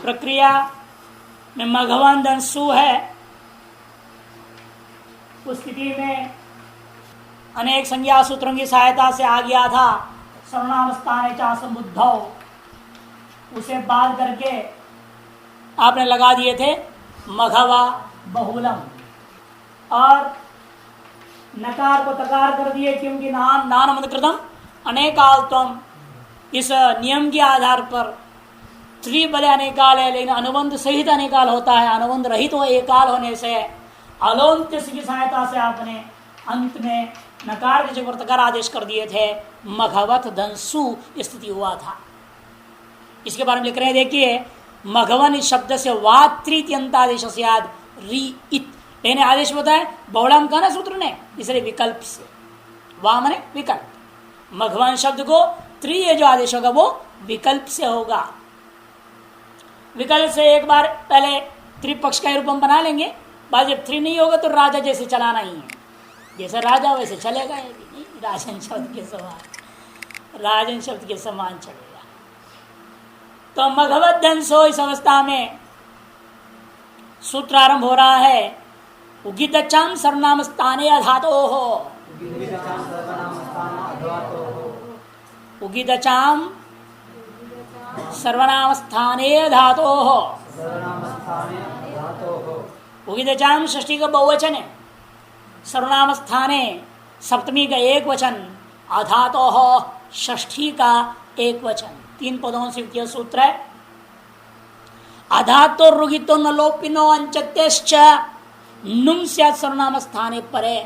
प्रक्रिया में मघवन दंसु है, उस स्थिति में अनेक संज्ञा सूत्रों की सहायता से आ गया था सर्वनामस्थाने च संबुद्धौ, उसे बात करके आपने लगा दिए थे मघवा बहुलम, और नकार को तकार कर दिए क्योंकि नान कृतम अनेकाल्त्वम। इस नियम के आधार पर त्रिबले अनेकाल है, लेकिन अनुबंध सहित अनेकाल होता है। अनुबंध रहित तो एकाल होने से अलोन्त्य की सहायता से आपने अंत में नकार के जगह तकार आदेश कर दिए थे, मघवत दंसु स्थिति हुआ था। इसके बारे में लिख रहे हैं, देखिए मघवन इस शब्द से वात्रीत्यंतादेश से याद री इत लेने आदेश होता है बहुलम का ना सूत्र ने, इसलिए विकल्प से वा माने विकल्प, मघवन शब्द को त्रि जो आदेश होगा वो विकल्प से होगा। विकल्प से एक बार पहले त्रिपक्ष का रूप हम बना लेंगे, बाद जब त्रि नहीं होगा तो राजा जैसे चलाना ही है, जैसे राजा वैसे चलेगा, नहीं राजन शब्द के समान, राजन शब्द के समान चलेगा। तो मघवत दंसो इस अवस्था में सूत्र आरंभ हो रहा है, उगितचाम सर्वनाम स्थाने अधातो हो, उगितचाम सर्वनाम स्थाने धातो हो, उगितचाम षष्ठी का बहुवचन है, सर्वनाम स्थाने सप्तमी का एक वचन, अधातो हो षष्ठी का एक वचन, तीन पदों से युक्त सूत्र है। अधातो रुगितो नलोपिनो अंचत्यश्च नुम स्यात् सर्वनाम स्थाने परे।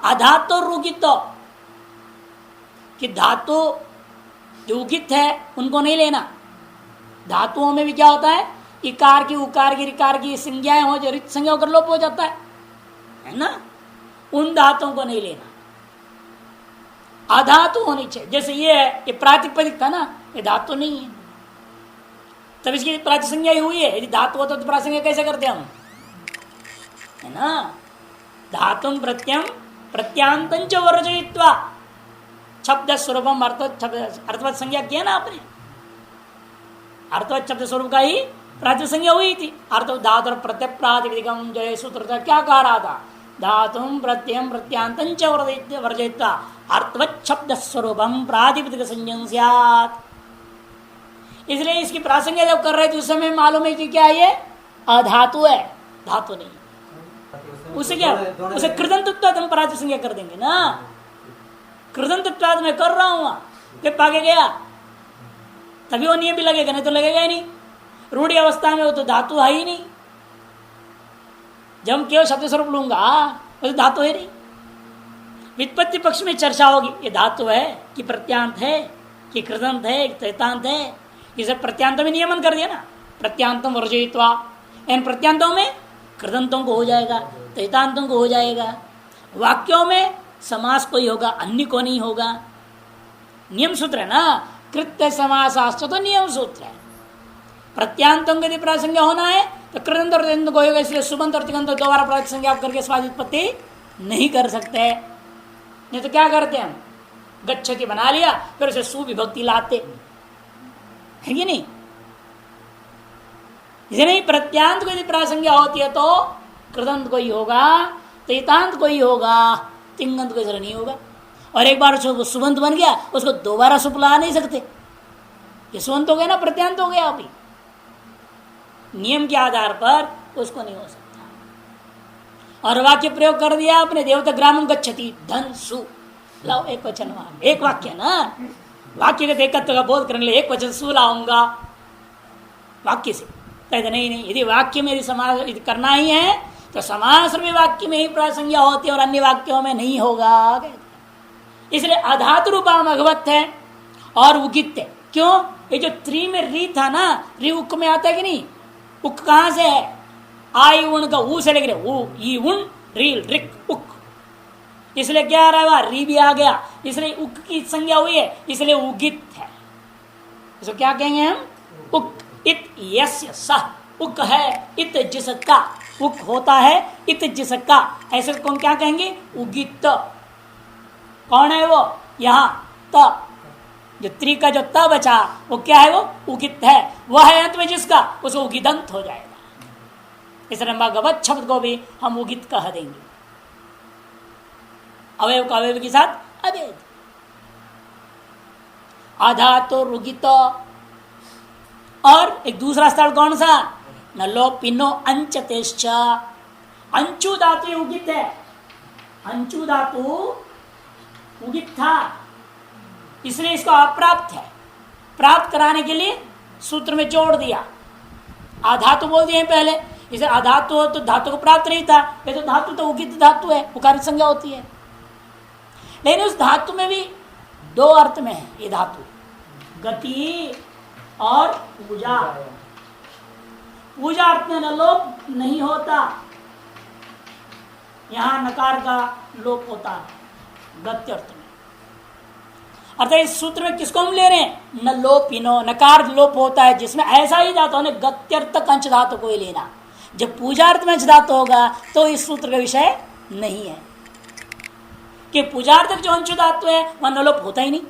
अधातो रुगितो कि धातु जो उगित है उनको नहीं लेना। धातुओं में भी क्या होता है, इकार की उकार की रिकार की संज्ञाएं हो, जो रिक्त संज्ञा होकर लोप हो जाता है ना, उन धातुओं को नहीं लेना, अधातु होनी चाहिए। जैसे ये है, ये प्रातिपदिक था ना, ये धातु नहीं है, तब इसकी प्रातिसंज्ञा ही हुई है। यदि धातु होता तो प्रातिसंज्ञा कैसे करते हम, है ना। धातुम प्रत्यम प्रत्यांतं च वर्जयित्वा शब्द स्वरूपम अर्थवत संज्ञा किया ना आपने, अर्थवत शब्द स्वरूप का ही प्रातिसंज्ञा हुई थी। अर्थ धातु और प्रत्यय प्रातिपदिकम जो है सूत्र था, क्या कह रहा था, धातुम प्रत्ययम प्रत्यांतं च वर्जयित्वा अर्थवत शब्द स्वरूपम प्रातिपदिक संज्ञं स्यात्। इसलिए इसकी प्रासंज्ञा जब कर रहे थे उस समय मालूम है कि क्या ये अधातु है, धातु नहीं। उसे क्या, उसे कृदंतत्वाद हम प्रातिसंज्ञा कर देंगे ना, कृदंतत्वाद मैं कर रहा हूं, फिर आगे गया तभी वो नियम भी लगेगा, नहीं तो लगेगा ही नहीं। रूढ़ी अवस्था में वो तो धातु है ही नहीं, जब हम केवल शब्द स्वरूप लूंगा वो तो धातु है नहीं। व्युत्पत्ति पक्ष में चर्चा होगी, ये धातु है कि प्रत्यांत है कि कृदंत है कि तैतांत है। इसे प्रत्यांतों में नियमन कर दिया ना, प्रत्यांतम वर्जयित्वा, इन प्रत्यांतों में कृदंतों को हो जाएगा, तैतांतों को हो जाएगा। वाक्यों में समास को ही होगा, अन्य को नहीं होगा। नियम सूत्र है ना, कृत्य समासाश्च तो नियम सूत्र है। प्रत्यांतों के यदि प्रासंज्ञा होना है तो कृदंत और तैतांत को होगा, इसलिए सुबंत और तिगंत दोबारा प्रासंज्ञा आप करके स्वादित्पत्ति नहीं कर सकते। नहीं तो क्या करते हम, गच्छति बना लिया फिर उसे सुविभक्ति लाते है कि नहीं। इसे नहीं, प्रत्यांत को यदि प्रासंज्ञा होती है तो कृदंत को ही होगा, तैतांत को ही होगा, तिंगंत को इधर नहीं होगा। और एक बार सुबंत बन गया उसको दोबारा सुप ला नहीं सकते, ये सुबंत हो गया ना, प्रत्यांत हो गया। अभी नियम के आधार पर उसको नहीं हो सकता। और वाक्य प्रयोग कर दिया आपने, देवता ग्रामम गच्छति धन सु, लाओ एक वचन, एक वाक्य ना, वाक्य के एकत्व का बोध करने एक वचन सु लाऊंगा वाक्य से। कहते नहीं नहीं, यदि वाक्य में यदि समास करना ही है तो समास में वाक्य में ही प्रासंज्ञा होती है और अन्य वाक्यों में नहीं होगा। इसलिए अधातु रूपा मघवत है और उगित है। क्यों, ये जो त्रि में री था ना, री उक में आता है कि नहीं, उक कहां से है, आई उन का ऊ से लेकर ऊ ई उन री रिक उक, इसलिए क्या आ रहा है वहां री भी आ गया, इसलिए उक की संज्ञा हुई है, इसलिए उगित है। इसको क्या कहेंगे हम, उक इत यस्य सह, उक है इत जिसका, उक होता है इत जिसका, ऐसे कौन क्या कहेंगे, उगित। कौन है वो, यहाँ त जो त्री का जो त बचा वो क्या है, वो उगित है, वह है अंत में जिसका, उसको उगिदंत हो जाएगा। इस भगवत शब्द को भी हम उगित कह देंगे, अवयव का अवयव के साथ अभेद। आधा तो रुगित, और एक दूसरा स्थल कौन सा, नलो पिनो अंचतेश्च, अंचु धातु उगित है, अंचु धातु उगित था इसलिए इसको अप्राप्त है, प्राप्त कराने के लिए सूत्र में जोड़ दिया। आधातु बोल दिए पहले, इसे आधातु हो तो धातु को प्राप्त नहीं था, ये तो धातु तो उगित धातु है, उकारित संज्ञा होती है। लेकिन उस धातु में भी दो अर्थ में है ये धातु, गति और पूजा। पूजा अर्थ में न लोप नहीं होता, यहां नकार का लोप होता है गत्य अर्थ में। अर्थात इस सूत्र में किसको हम ले रहे हैं, न लोपिनो, नकार लोप होता है जिसमें ऐसा ही धातु है, गत्यर्थक अंश धातु को ही लेना। जब पूजार्थ में अंश धातु होगा तो इस सूत्र का विषय नहीं है, कि पूजार्थक जो अंश धातु है वह नलोप होता ही नहीं।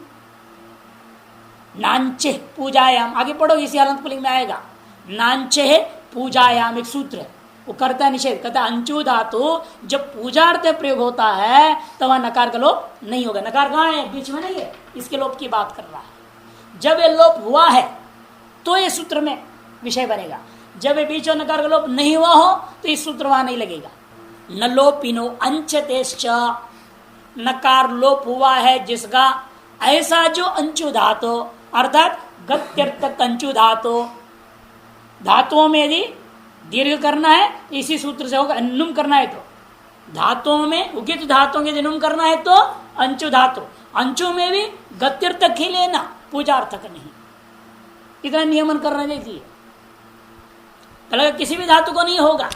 नांचे पूजायाम, आगे पढ़ो इसी हलंत पुलिंग में आएगा, नांचे पूजायाम एक सूत्र है, वो करता है निषेध, कहता है अंचु धातु जब पूजार्थ प्रयोग होता है तो वह नकार का लोप नहीं होगा। नकार कहाँ है, बीच में नहीं है, इसके लोप की बात कर रहा है। जब ये लोप हुआ है तो ये सूत्र में विषय बनेगा, जब ये बीच में नकार का लोप नहीं हुआ हो तो इस सूत्र वहां नहीं लगेगा। न लोपिनो अंचतेश्च, नकार लोप हुआ है जिसका, ऐसा जो अंचु धातु अर्थात गत्यर्थक अंचु धातु, धातुओं में यदि दीर्घ करना है इसी सूत्र से होगा, नुम करना है तो धातुओं में उगित धातुओं के नुम करना है तो अंचु धातु, अंचु में भी गत्यर्थक ही लेना, पूजार्थक नहीं। इतना नियमन करना चाहिए, अलग किसी भी धातु को नहीं होगा,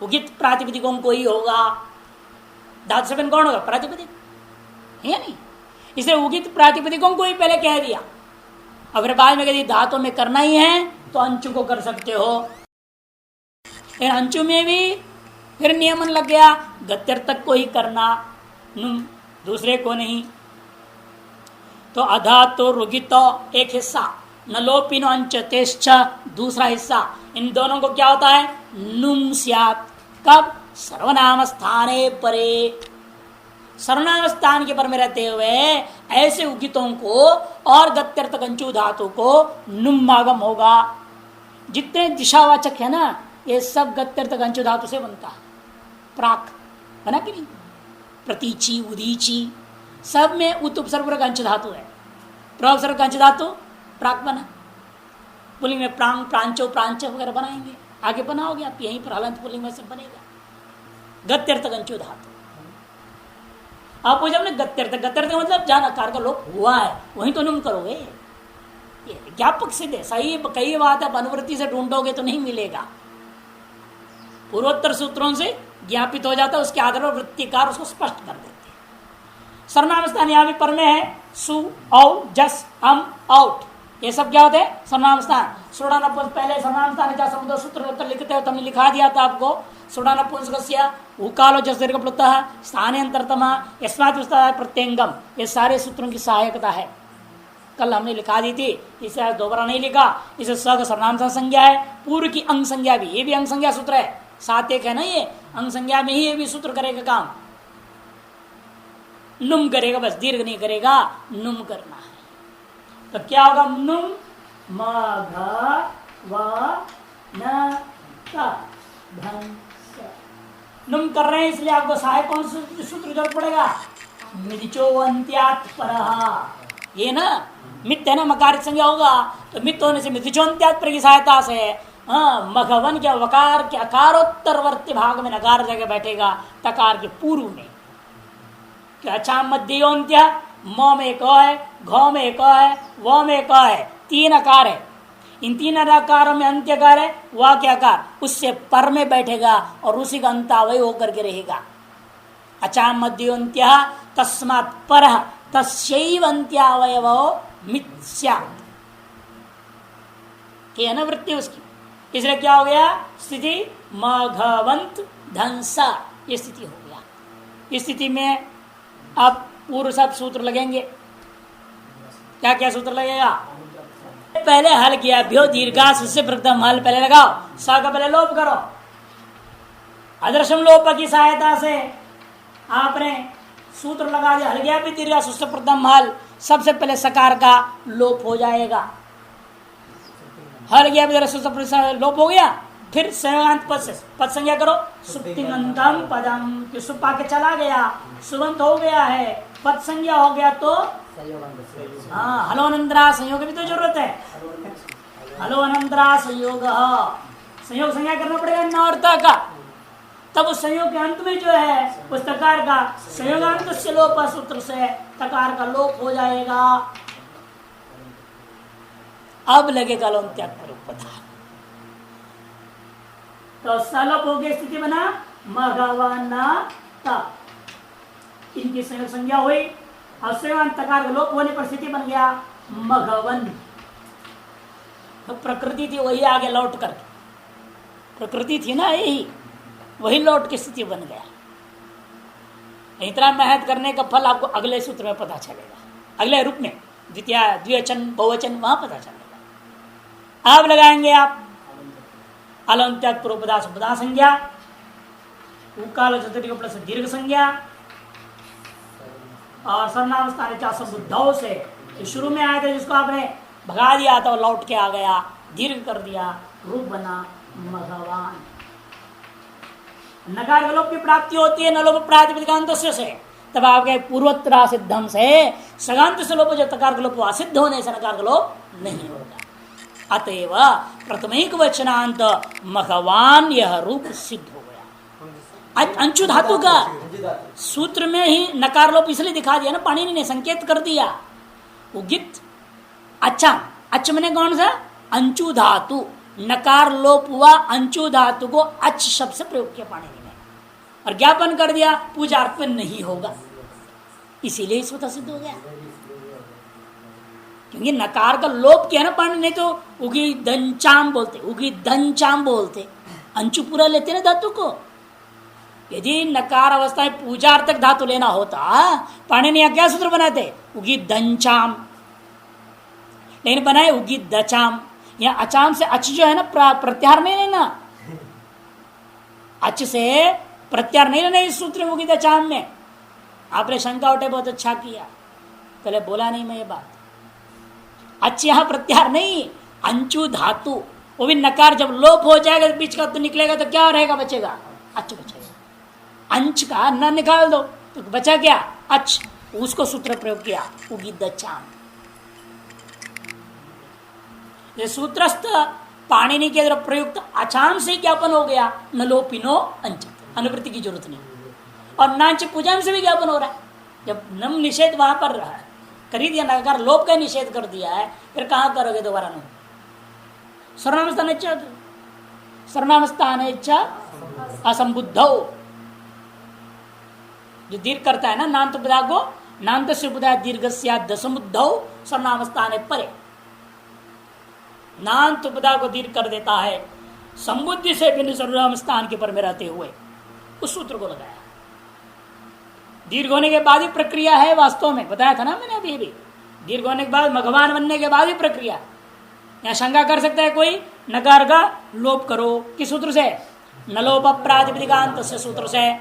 उगित प्रातिपदिकों को ही होगा। धातु से कौन होगा, प्रातिपदिक है नहीं, इसलिए उगित प्रातिपदिकों को ही पहले कह दिया। अगर बाद में यदि धातु में करना ही है तो अंचु को कर सकते हो, लेकिन अंचु में भी फिर नियमन लग गया गत्यर्थक को ही करना, दूसरे को नहीं। तो अधातु रुगितो एक हिस्सा, नलोपिनो अंचतेश्च दूसरा हिस्सा, इन दोनों को क्या होता है, नुम स्यात्। कब, सर्वनाम स्थाने परे, सर्वनाम स्थान के पर में रहते हुए ऐसे उगितों को और गत्यर्थक अंचु धातु को नुमागम होगा। जितने दिशावाचक है ना ये सब गत्यर्थक अंचु धातु से बनता है। प्राक बना कि नहीं, प्रतीची उदीची सब में उत उपसर्ग अंश धातु है, प्रसर्ग अंश धातु प्राक बना। पुलिंग में प्रांग प्रांचो प्रांच वगैरह बनाएंगे, आगे बनाओगे आप, यहीं पर हलंत पुलिंग में सब बनेगा गत्यर्थक अंचु धातु। आप वो जब गत्यर्थक, गत्यर्थक मतलब जहां नकार का लोप हुआ है वहीं तो नुम करोगे, ये ज्ञापक सिद्ध है। सही कई बात आप अनुवृत्ति से ढूंढोगे तो नहीं मिलेगा, पूर्वोत्तर सूत्रों से ज्ञापित हो जाता है, उसके आधार पर वृत्तिकार उसको स्पष्ट कर देते हैं। सर्वनाम स्थान यहाँ भी पर में है, सु औ जस अम आउट, ये सब क्या होते हैं सर्वनाम स्थान। सुड़ानपुंस पहले सर्वनाम स्थान क्या समुद्र सूत्र उत्तर लिखते हो तो हमने लिखा दिया था आपको, सुड़ानपुंसकस्य उकालो जस दीर्घ प्लुतः स्थाने अंतरतम यस्मात् विस्तार प्रत्यंगम, ये सारे सूत्रों की सहायकता है, कल हमने लिखा दी थी, इसे दोबारा नहीं लिखा। इसे स का सर्वनाम संज्ञा है, पूर्व की अंग संज्ञा भी, ये भी अंग संज्ञा सूत्र है, सात एक है ना, ये अंग संज्ञा में ही ये भी सूत्र करेगा काम, नुम करेगा, बस दीर्घ नहीं करेगा, नुम करना है। तो क्या होगा, नुम म घ व न त धन स, नुम कर रहे हैं इसलिए आपको सहायक कौन सूत्र जरूरत पड़ेगा, मिदिचो अंत्यात् परः, ये ना मित है ना, मकारित संज्ञा होगा तो मित होने से मिदिचो अंत्यात् पर की सहायता से मघवन के वकार के अकारोत्तरवर्ती भाग में नकार जगह बैठेगा तकार के पूर्व में। अच्छा मध्योन्त्य, म में एक है, घ में एक है, व में एक है, तीन अकार है, इन तीन अकारों में अंत्यकार है, व के आकार उससे पर में बैठेगा और उसी का अंतावय होकर के रहेगा। अच्छा मध्योन्त्य तस्मात् परः तस्यैव अंत्यावयवो मिथ्यात्, ये है ना वृत्ति उसकी, इसलिए क्या हो गया स्थिति, मघवंत धंसा, ये स्थिति हो गया। इस स्थिति में अब पूर्व सब सूत्र लगेंगे, क्या क्या सूत्र लगेगा? पहले हल किया भ्यो दीर्घा से प्रथम हल पहले लगाओ, स का पहले लोप करो। अदृश्यम लोप की सहायता से आपने सूत्र लगा दिया, हल गया भी दीर्घा से प्रथम हल, सबसे पहले सकार का लोप हो जाएगा। हल गया भी लोप हो गया, फिर संयोगांत पद से पद संज्ञा करो, सुप्तिमंतम पदम, कि सुप आके चला गया, सुबंत हो गया है, पद संज्ञा हो गया तो हाँ हलोनंतरा संयोग की भी तो जरूरत है। हलोनंतरा संयोग, संयोग संज्ञा करना पड़ेगा नौर्ता का, तब उस संयोग के अंत में जो है उस तकार का संयोगांत से लोप सूत्र से तकार का लोप हो जाएगा। अब लगेगा लोन्त्यात्मरूपता, तो सलोप हो गया, स्थिति बना मघवना, इनकी संयोग संज्ञा हुई और संयोगांत तकार का लोप होने पर स्थिति बन गया मघवन। तो प्रकृति थी वही आगे लौट कर, प्रकृति थी ना यही, वही लौट की स्थिति बन गया। इतना मेहनत करने का फल आपको अगले सूत्र में पता चलेगा, अगले रूप में द्वितीय द्विवचन बहुवचन वहां पता चलेगा। अब लगाएंगे आप अलंत्यात् पूर्वपदा सुपदा संज्ञा, उकाल प्लस दीर्घ संज्ञा और सर्वनाम स्थान संबुद्धौ से शुरू में आया था जिसको आपने भगा दिया था, लौट के आ गया, दीर्घ कर दिया, रूप बना मघवान। नकार लोप की प्राप्ति होती है नलोप प्रातिपदिकांत से, तब आपके पूर्वोत्तरा सिद्धम से सगांत से लोप जो तकार लोप असिद्ध होने से नकार लोप नहीं होगा। अतएव प्रथमिक वचनांत मघवान यह रूप सिद्ध हो गया। अंशु धातु का सूत्र में ही नकार लोप इसलिए दिखा दिया ना, पाणिनि ने संकेत कर दिया। उगित अच्छा, अच्छ मैंने कौन सा? अंशु धातु, नकार लोप हुआ, अंशु धातु को अच्छ शब्द से प्रयोग किया पाणिनि ने और ज्ञापन कर दिया पूजार्थ में नहीं होगा, इसीलिए स्वतः सिद्ध हो गया। क्योंकि नकार का लोप किया ना पाणिनि ने, तो उगी दंचाम बोलते, उगी दंचाम बोलते, अंशु पूरा लेते ना धातु को। यदि नकार अवस्था में पूजार्थक धातु लेना होता पाणिनि ने क्या सूत्र बनाते? उगी दंचाम, लेकिन बनाए उगी दचाम। यहाँ अचाम से अच जो है ना प्रत्याहार नहीं लेना, अच से प्रत्याहार नहीं लेना इस सूत्र में उगी दचाम में। आपने शंका उठे, बहुत अच्छा किया, पहले बोला नहीं मैं ये बात। अच्छ यहाँ प्रत्याहार नहीं, अंशु धातु, वो भी नकार जब लोप हो जाएगा बीच का तो निकलेगा तो क्या रहेगा? बचेगा अच्छ बचेगा। अंश का न निकाल दो तो बचा क्या? अच्छ, उसको सूत्र प्रयोग किया उगी दचाम। ये सूत्रस्थ पाणिनि के द्वारा प्रयुक्त अचाम से ज्ञापन हो गया, न लोपिनो अंच, अनुवृत्ति की जरूरत नहीं। और नाच पूजा से भी ज्ञापन हो रहा है, जब नम निषेध वहां पर रहा है, कर दिया नकार लोप का निषेध कर दिया है, फिर कहां करोगे दोबारा? नहीं, सर्वनाम स्थान इच्छा, सर्वनाम स्थान इच्छा असंबुद्ध जो दीर्घ करता है ना नान्त उपदा को, नान्त से उपदा दीर्घ दसमुद्ध सर्वनाम स्थान परे, नान्त उपदा को दीर्घ कर देता है संबुद्धि से भिन्न सर्वनाम स्थान के पर में रहते हुए, उस सूत्र को लगाया। दीर्घ होने के बाद ही प्रक्रिया है, वास्तव में बताया था ना मैंने अभी भी, दीर्घ होने के बाद मघवान बनने के बाद ही प्रक्रिया। यहाँ शंका कर सकता है कोई, नकार का लोप करो, किस सूत्र से? नलोप प्रातिपदिकांत से सूत्र से।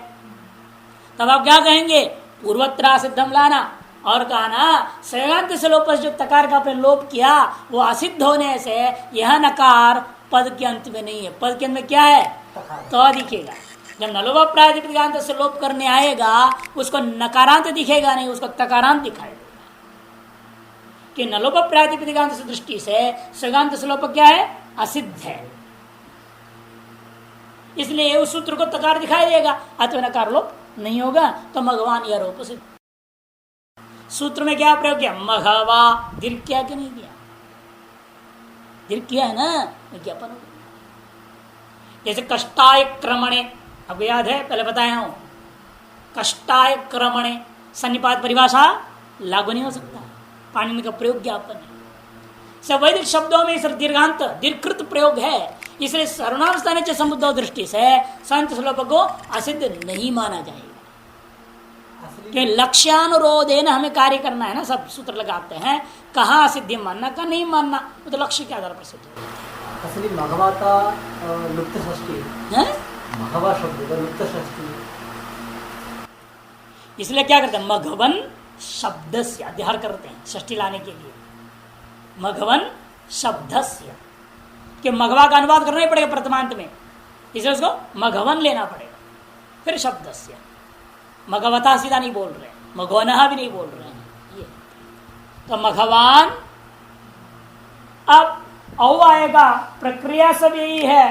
तब आप क्या कहेंगे? पूर्वोत्तरा सिद्धम लाना और कहा ना संयोगांत से लोप जो तकार का आपने लोप किया वो असिद्ध होने से यह नकार पद के अंत में नहीं है, पद के अंत में क्या है? तो दिखेगा। जब नलोप प्रातिपदिकांत से लोप करने आएगा उसको नकारांत दिखेगा नहीं, उसको तकारांत दिखाई देगा। कि नलोप प्रातिपदिकांत से दृष्टि से संयोगांत से लोप क्या है? असिद्ध है, इसलिए उस सूत्र को तकार दिखाई देगा, अथवा नकार लोप नहीं होगा, तो मघवान यह रूप सिद्ध। सूत्र में क्या प्रयोग किया? मघवा, दीर्घ किया कि नहीं किया? दीर्घ किया है ना, विज्ञापन हो गया। जैसे कष्टाय क्रमणे, आपको याद है पहले बताया हूं, कष्टाय क्रमणे सन्निपात परिभाषा लागू नहीं हो सकता, पाणिनि का प्रयोग ज्ञापन है। सब वैदिक शब्दों में सर दीर्घांत दीर्घकृत प्रयोग है, इसलिए सर्वनाम स्थान संबुद्ध दृष्टि से संत श्लोक को असिद्ध नहीं माना जाएगा। कि लक्ष्यानुरोधेन हमें कार्य करना है ना, सब सूत्र लगाते हैं। कहाँ सिद्धि मानना का नहीं मानना, वो तो लक्ष्य के आधार पर सिद्ध होता है। असली मघवाता लुप्त षष्ठी है मघवा शब्द का लुप्त षष्ठी, इसलिए क्या करते हैं, मघवन शब्द से अध्यार करते हैं षष्ठी लाने के लिए। मघवन शब्द से कि मघवा का अनुवाद करना ही पड़ेगा प्रथमांत में, इसलिए उसको मघवन लेना पड़ेगा। फिर शब्द से मघवता सीधा नहीं बोल रहे, मघवनहा भी नहीं बोल रहे हैं ये। तो मघवान, अब औ आएगा, प्रक्रिया सब यही है।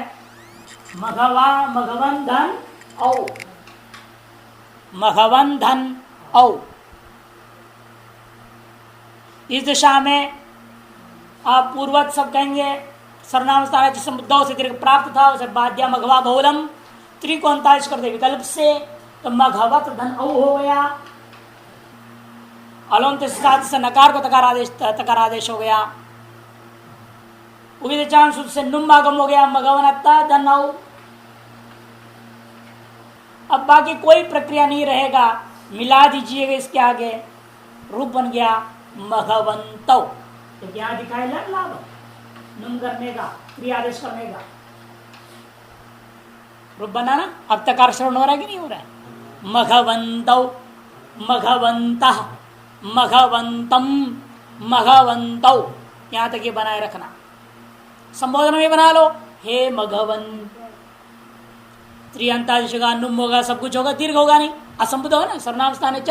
मघवा मघवन धन औ, मघवन धन औ। इस दिशा में आप पूर्वत सब कहेंगे सर्वनाम स्थान जिस समुद्दव से दीर्घ प्राप्त था उसे बाध्या मघवा बहुलम त्रिकोणतालिश कर दे विकल्प से, तो मघवत धन औ हो गया। अलोन्त से नकार को तकार आदेश हो गया। उविचान सूत्र से नुमागम हो गया, मघवनता धन औ। अब बाकी कोई प्रक्रिया नहीं रहेगा, मिला दीजिएगा इसके आगे, रूप बन गया मघवंतौ। तो क्या दिखाई लग लाभ नुम करने का, क्रियादेश करने का रूप बना ना। अब तक श्रवण हो रहा है कि नहीं हो रहा है। मघवंतौ, मघवंतः, मघवंतम, मघवंतौ, यहां तक ये बनाए रखना। संबोधन में बना लो, हे मघवन। त्रियंतादिश होगा, नुम होगा, सब कुछ होगा, दीर्घ होगा नहीं, असंबुद्ध हो ना, सर्वनाम स्थान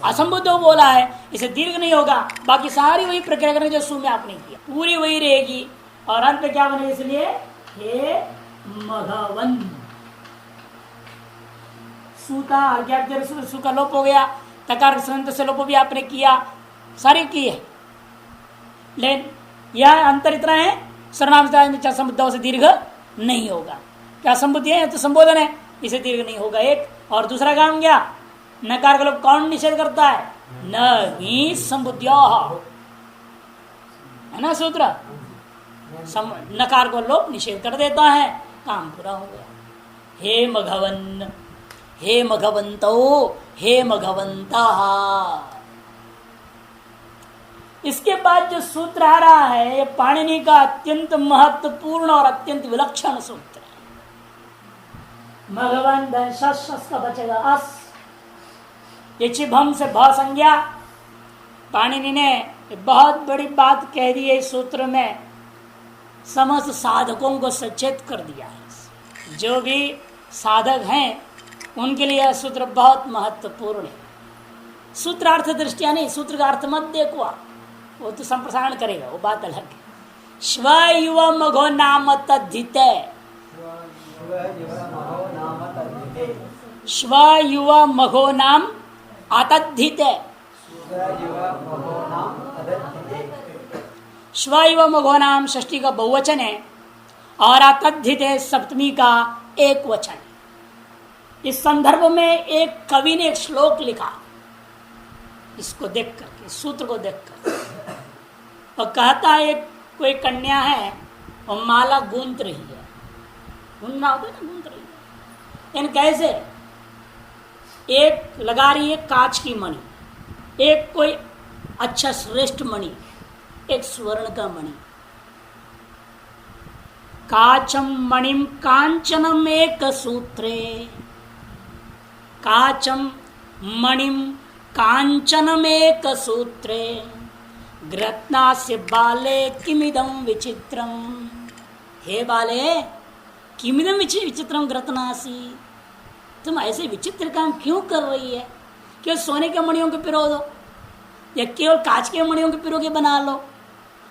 असंबुद्ध बोला है, इसे दीर्घ नहीं होगा। बाकी सारी वही प्रक्रिया करने जो सु में आपने किया, पूरी वही रहेगी। और अंत में क्या बने, इसलिए हे मघवन। सूता सु का लोप हो गया, तकार से लोप भी आपने किया, सारी की है। लेकिन यह अंतर इतना है, सर्वनाम संबुद्ध से दीर्घ नहीं होगा। क्या संबुद्धि है तो संबोधन है, इसे दीर्घ नहीं होगा एक। और दूसरा काम क्या, नकार का लोप कौन निषेध करता है, न ही संबुद्ध्या, है ना सूत्र। नकार को लोप निषेध कर देता है, काम पूरा हो गया। हे मघवन, हे मघवंतो, हे मघवंता। इसके बाद जो सूत्र आ रहा है, ये पाणिनि का अत्यंत महत्वपूर्ण और अत्यंत विलक्षण सूत्र है। मघवन धन शस का बचेगा अस, ये चिभम से भ संज्ञा। पाणिनि ने बहुत बड़ी बात कह दी है इस सूत्र में, समस्त साधकों को सचेत कर दिया है। जो भी साधक हैं उनके लिए यह सूत्र बहुत महत्वपूर्ण है। सूत्रार्थ दृष्टिया नहीं, सूत्र का अर्थ मत देखो, वो तो संप्रसारण करेगा, वो बात अलग है। श्व युवा मघो नाम तद्धिते, श्व युवा मघो नाम आतद्धिते, श्व युवा मघो नाम षष्ठी का बहुवचन है और आतद्धिते सप्तमी का एक वचन। इस संदर्भ में एक कवि ने एक श्लोक लिखा, इसको देख करके, सूत्र को देख कर, और कहता है एक कोई कन्या है और माला गूंथ रही है, गूंथना होता है ना, गूंथ रही है। इन कैसे, एक लगा रही है कांच की मणि, एक कोई अच्छा श्रेष्ठ मणि, एक स्वर्ण का मणि। काचम मणिम कांचनम एक सूत्रे, काचम मणिम कांचनमेक सूत्रे, ग्रत्नास्य बाले किमिदं विचित्रम। हे बाले, किमिदं विचित्रम ग्रत्नासी, तुम ऐसे विचित्र काम क्यों कर रही है? केवल सोने के मणियों के पिरो दो, या केवल कांच के मणियों के पिरो के बना लो,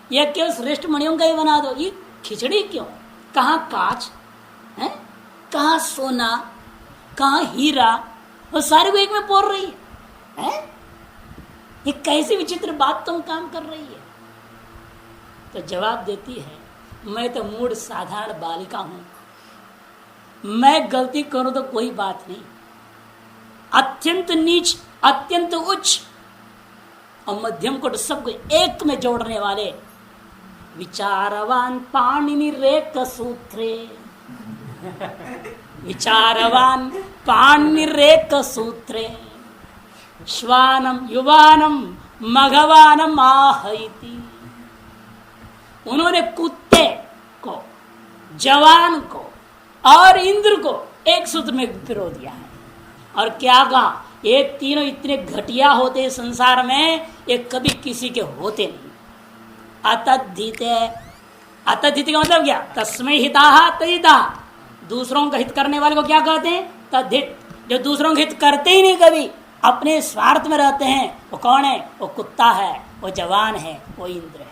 या केवल श्रेष्ठ मणियों का ही बना दो। ये खिचड़ी क्यों? कहाँ कांच है, कहाँ सोना, कहाँ हीरा, वो सारे को एक में पोर रही है। ये कैसी विचित्र बात तुम काम कर रही है? तो जवाब देती है, मैं तो मूड साधारण बालिका हूं, मैं गलती करूं तो कोई बात नहीं, अत्यंत नीच, अत्यंत उच्च और मध्यम कोट सबको एक में जोड़ने वाले विचारवान पाणिनि रेख सूत्रे, विचारवान पाणिनि रेख सूत्रे। श्वानम युवानम मघवानम आहैति। उन्होंने कुत्ते को, जवान को और इंद्र को एक सूत्र में पिरो दिया है। और क्या कहा, ये तीनों इतने घटिया होते संसार में, ये कभी किसी के होते नहीं। अतद्धिते, अतद्धित का मतलब क्या, तस्मै हिता तदिता, दूसरों का हित करने वाले को क्या कहते हैं, तद्धित। जो दूसरों का हित करते ही नहीं, कभी अपने स्वार्थ में रहते हैं, वो कौन है, वो कुत्ता है, वो जवान है, वो इंद्र है।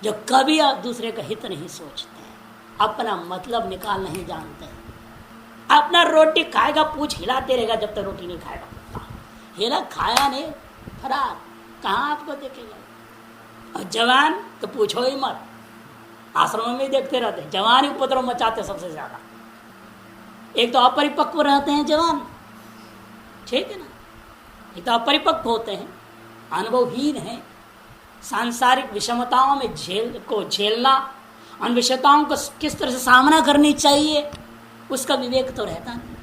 जो कभी दूसरे का हित नहीं सोचते हैं, अपना मतलब निकाल नहीं जानते हैं। अपना रोटी खाएगा, पूछ हिलाते रहेगा जब तक रोटी नहीं खाएगा कुत्ता। हिला खाया नहीं, फरार, कहाँ आपको देखेगा। और जवान तो पूछो ही मत, आश्रम में देखते रहते हैं, जवान ही उपद्रव मचाते सबसे ज्यादा। एक तो अपरिपक्व रहते हैं जवान, ठीक है ना, ये तो अपरिपक्व होते हैं, अनुभवहीन है, सांसारिक विषमताओं में झेलना, उन विषमताओं को किस तरह से सामना करनी चाहिए उसका विवेक तो रहता नहीं,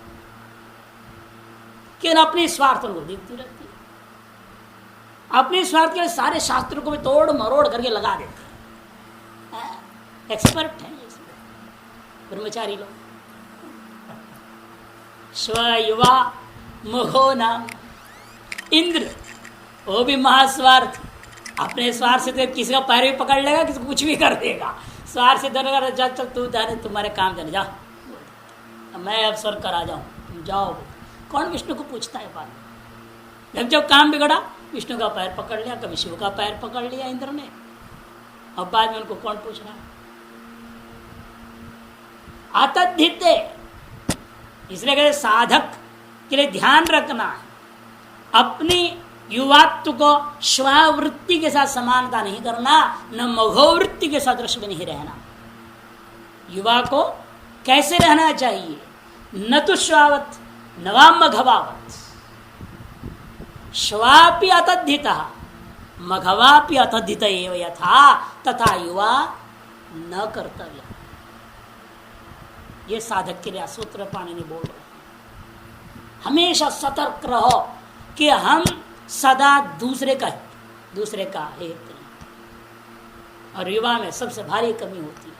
क्यों अपने स्वार्थ को देखती रहती है। अपने स्वार्थ के लिए सारे शास्त्रों को भी तोड़ मरोड़ करके लगा देते हैं, एक्सपर्ट है इसमें ब्रह्मचारी लोग। स्व युवा मोहो नाम, इंद्र वो भी महास्वार्थ, अपने स्वार्थ से तो किसी का पैर भी पकड़ लेगा, किसी को कुछ भी कर देगा। स्वार्थ से धन जा, चल तू जाने, तुम्हारे काम जाने जा, मैं अब स्वर्ग करा जाऊं, तुम जाओ। कौन विष्णु को पूछता है बाद में, जब काम बिगड़ा विष्णु का पैर पकड़ लिया, कभी शिव का पैर पकड़ लिया इंद्र ने, अब बाद में उनको कौन पूछ रहा है। आतद्धिते, इसलिए कहते साधक के लिए ध्यान रखना है, अपनी युवात्व को श्वावृत्ति के साथ समानता नहीं करना, न मघोवृत्ति के सदृश में नहीं रहना। युवा को कैसे रहना चाहिए, न तो श्वावत न वा मघवावत, श्वापि अतद्धिता मघवापि अतद्धित एव यथा तथा युवा न कर्तव्य। ये साधक के लिए सूत्र पाणिनि बोल रहे हैं। हमेशा सतर्क रहो कि हम सदा दूसरे का हित नहीं। और युवा में सबसे भारी कमी होती है,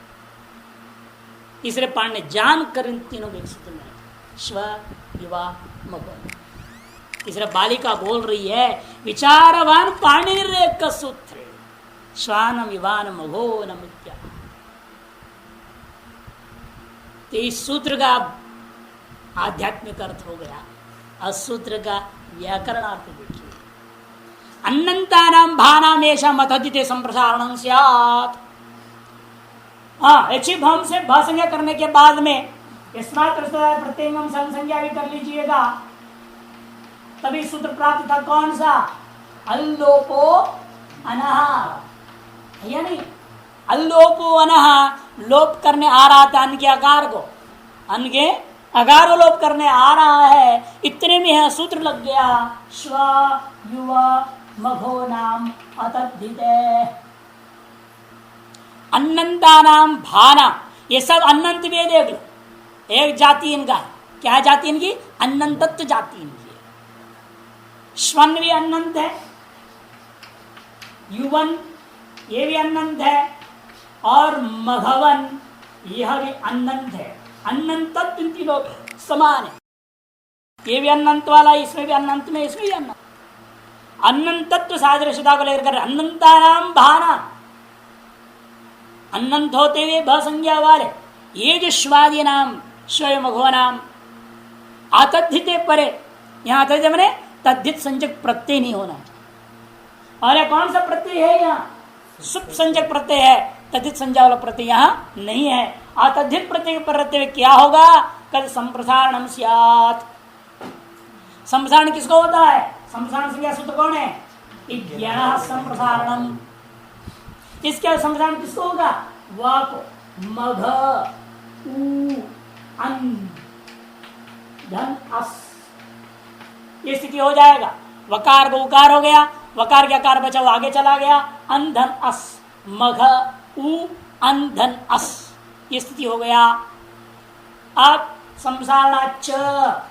इसलिए पाणिनि ने जान कर इन तीनों के सूत्र में स्व युवा मघो। तीसरा बालिका बोल रही है, विचारवान पाणिनिरेक सूत्र श्वानम युवान मघो नमित्या। तो इस सूत्र का आध्यात्मिक अर्थ हो गया, और सूत्र का व्याकरण अर्थ देखिए, अन्नंतानाम भानाम ऐसा मतदिते संप्रसारणं स्यात्। भम से भ संज्ञा करने के बाद में प्रत्यंगम संज्ञा भी कर लीजिएगा, तभी सूत्र प्राप्त था। कौन सा, अल्लोपो अनहा, या नहीं, अल्लोपो अनहा, लोप करने आ रहा था अन्न के आकार को, अन्न के आकार को लोप करने आ रहा है, इतने में है सूत्र लग गया, स्व युवा मघो नाम अतद्धिते। अन्नंता नाम भाना, ये सब अनंत भी देख लो, एक जाति इनका, क्या जाति इनकी, अनंतत्व जाति इनकी। श्वन भी अनंत है, युवन ये भी अनंत है, और मघवन यह भी अनंत है। अनंत तत्व इन तीनों समान है, ये भी अनंत वाला, इसमें भी अनंत में, इसमें भी अनंत। अनंत तत्व सादृश्यता को लेकर अनंता नाम भाना, अनंत होते हुए भ संज्ञा वाले ये जो श्वादि नाम स्वयं मघो नाम आतद्धिते परे, यहाँ आतद्धित मैंने तद्धित संजक प्रत्यय नहीं होना चाहिए। और यह कौन सा प्रत्यय है, यहाँ सुप संजक प्रत्यय है, तद्धित संज्ञा वाला प्रत्यय यहाँ नहीं है। आतद्धित प्रत्यय प्रत्यय क्या होगा, कल संप्रसारणम स्यात्। संप्रसारण किसको होता है, संप्रसारण संज्ञा सूत्र कौन है, ज्ञान संप्रसारणम। इसके संप्रसारण किसको होगा, वा को, मघ उ अन धन अस, ये स्थिति हो जाएगा। वकार को उकार हो गया, वकार के आकार बचा वो आगे चला गया, अंधन अस, मघ उ अंधन अस, ये स्थिति हो गया। अब संसारणाच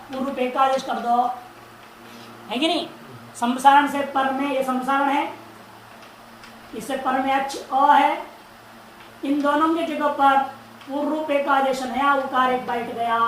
पूर्व एकादेश कर दो, है कि नहीं। संसारण से पर में ये संसारण है, इससे पर में अच्छ अ है। इन दोनों की जगह पर पूर्व रूप एक आदेश नया उकार एक बैठ गया,